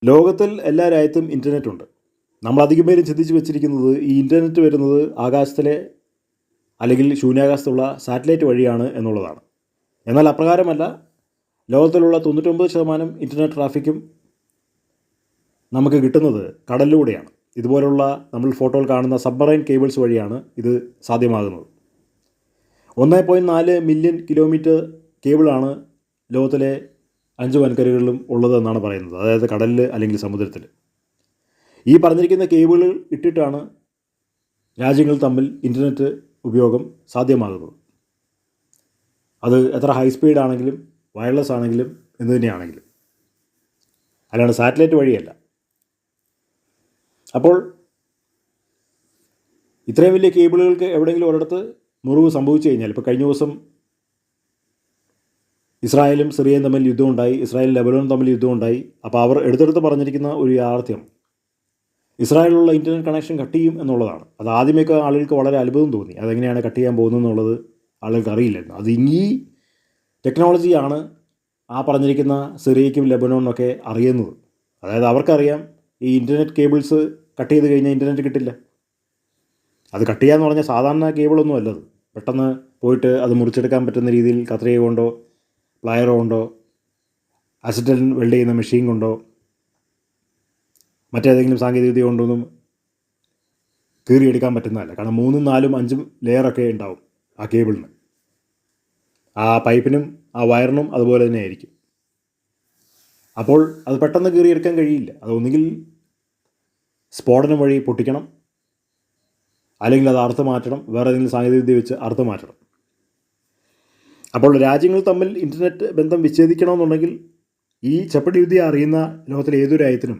ലോകത്തിൽ എല്ലാ രാജ്യത്തും ഇൻ്റർനെറ്റ് ഉണ്ട്. നമ്മൾ അധികം പേരും ചിന്തിച്ച് വെച്ചിരിക്കുന്നത് ഈ ഇൻ്റർനെറ്റ് വരുന്നത് ആകാശത്തിലെ അല്ലെങ്കിൽ ശൂന്യാകാശത്തുള്ള സാറ്റലൈറ്റ് വഴിയാണ് എന്നുള്ളതാണ്. എന്നാൽ അപ്രകാരമല്ല. ലോകത്തിലുള്ള 99% ഇൻ്റർനെറ്റ് ട്രാഫിക്കും നമുക്ക് കിട്ടുന്നത് കടലിലൂടെയാണ്. ഇതുപോലുള്ള നമ്മൾ ഫോട്ടോയിൽ കാണുന്ന സബ്മറൈൻ കേബിൾസ് വഴിയാണ് ഇത് സാധ്യമാകുന്നത്. 1.4 മില്യൺ കിലോമീറ്റർ കേബിളാണ് ലോകത്തിലെ 5 വൻകരകളിലും ഉള്ളതെന്നാണ് പറയുന്നത്. അതായത് കടലിൽ അല്ലെങ്കിൽ സമുദ്രത്തിൽ. ഈ പറഞ്ഞിരിക്കുന്ന കേബിളുകൾ ഇട്ടിട്ടാണ് രാജ്യങ്ങൾ തമ്മിൽ ഇൻ്റർനെറ്റ് ഉപയോഗം സാധ്യമാകുന്നത്. അത് എത്ര ഹൈ സ്പീഡ് ആണെങ്കിലും വയർലെസ് ആണെങ്കിലും എന്ന് തന്നെയാണെങ്കിലും, അല്ലാണ്ട് സാറ്റലൈറ്റ് വഴിയല്ല. അപ്പോൾ ഇത്രയും വലിയ കേബിളുകൾക്ക് എവിടെയെങ്കിലും ഒരിടത്ത് മുറിവ് സംഭവിച്ചു കഴിഞ്ഞാൽ, ഇപ്പോൾ കഴിഞ്ഞ ദിവസം ഇസ്രായേലും സിറിയയും തമ്മിൽ യുദ്ധമുണ്ടായി, ഇസ്രായേലും ലെബനോനും തമ്മിൽ യുദ്ധമുണ്ടായി. അപ്പോൾ അവർ എടുത്തെടുത്ത് പറഞ്ഞിരിക്കുന്ന ഒരു യാഥാർത്ഥ്യം ഇസ്രായേലിലുള്ള ഇൻ്റർനെറ്റ് കണക്ഷൻ കട്ട് ചെയ്യും എന്നുള്ളതാണ്. അത് ആദ്യമേയൊക്കെ ആളുകൾക്ക് വളരെ അത്ഭുതം തോന്നി. അതെങ്ങനെയാണ് കട്ട് ചെയ്യാൻ പോകുന്നത് എന്നുള്ളത് ആളുകൾക്ക് അറിയില്ലായിരുന്നു. അത് ഈ ടെക്നോളജിയാണ് ആ പറഞ്ഞിരിക്കുന്ന സിറിയയ്ക്കും ലെബനോണിനൊക്കെ അറിയുന്നത്. അതായത് അവർക്കറിയാം ഈ ഇൻ്റർനെറ്റ് കേബിൾസ് കട്ട് ചെയ്ത് കഴിഞ്ഞാൽ ഇൻ്റർനെറ്റ് കിട്ടില്ല. അത് കട്ട് ചെയ്യാന്ന് പറഞ്ഞാൽ സാധാരണ കേബിളൊന്നും അല്ലത്. പെട്ടെന്ന് പോയിട്ട് അത് മുറിച്ചെടുക്കാൻ പറ്റുന്ന രീതിയിൽ കത്രിക കൊണ്ടോ പ്ലയറോ കൊണ്ടോ അസിറ്റലിൻ വെൽഡ് ചെയ്യുന്ന മെഷീൻ കൊണ്ടോ മറ്റേതെങ്കിലും സാങ്കേതികവിദ്യ കൊണ്ടൊന്നും കീറിയെടുക്കാൻ പറ്റുന്നതല്ല. കാരണം 3, 4, 5 ലെയറൊക്കെ ഉണ്ടാവും ആ കേബിളിന്. ആ പൈപ്പിനും ആ വയറിനും അതുപോലെ തന്നെ ആയിരിക്കും. അപ്പോൾ അത് പെട്ടെന്ന് കീറിയെടുക്കാൻ കഴിയില്ല. അത് ഒന്നുകിൽ സ്ഫോടനം വഴി പൊട്ടിക്കണം, അല്ലെങ്കിൽ അത് അറുത്ത് മാറ്റണം, വേറെ ഏതെങ്കിലും സാങ്കേതികവിദ്യ വെച്ച് അറുത്ത് മാറ്റണം. അപ്പോൾ രാജ്യങ്ങൾ തമ്മിൽ ഇൻ്റർനെറ്റ് ബന്ധം വിച്ഛേദിക്കണമെന്നുണ്ടെങ്കിൽ ഈ ചപ്പടി വിദ്യ അറിയുന്ന ലോകത്തിലെ ഏതൊരു രാജ്യത്തിനും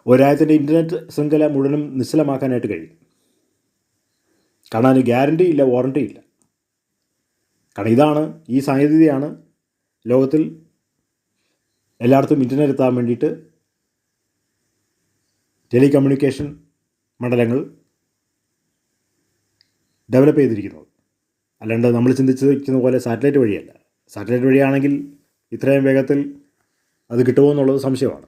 ഒരു രാജ്യത്തിൻ്റെ ഇൻ്റർനെറ്റ് ശൃംഖല മുഴുവനും നിശ്ചലമാക്കാനായിട്ട് കഴിയും. കാരണം അതിന് ഗ്യാരണ്ടി ഇല്ല, വാറണ്ടി ഇല്ല. കാരണം ഇതാണ്, ഈ സാങ്കേതികതയാണ് ലോകത്തിൽ എല്ലായിടത്തും ഇൻ്റർനെറ്റ് എത്താൻ വേണ്ടിയിട്ട് ടെലികമ്മ്യൂണിക്കേഷൻ മണ്ഡലങ്ങൾ ഡെവലപ്പ് ചെയ്തിരിക്കുന്നത്. അല്ലാണ്ട് നമ്മൾ ചിന്തിച്ചിരിക്കുന്ന പോലെ സാറ്റലൈറ്റ് വഴിയല്ല. സാറ്റലൈറ്റ് വഴിയാണെങ്കിൽ ഇത്രയും വേഗത്തിൽ അത് കിട്ടുമോ എന്നുള്ളത് സംശയമാണ്.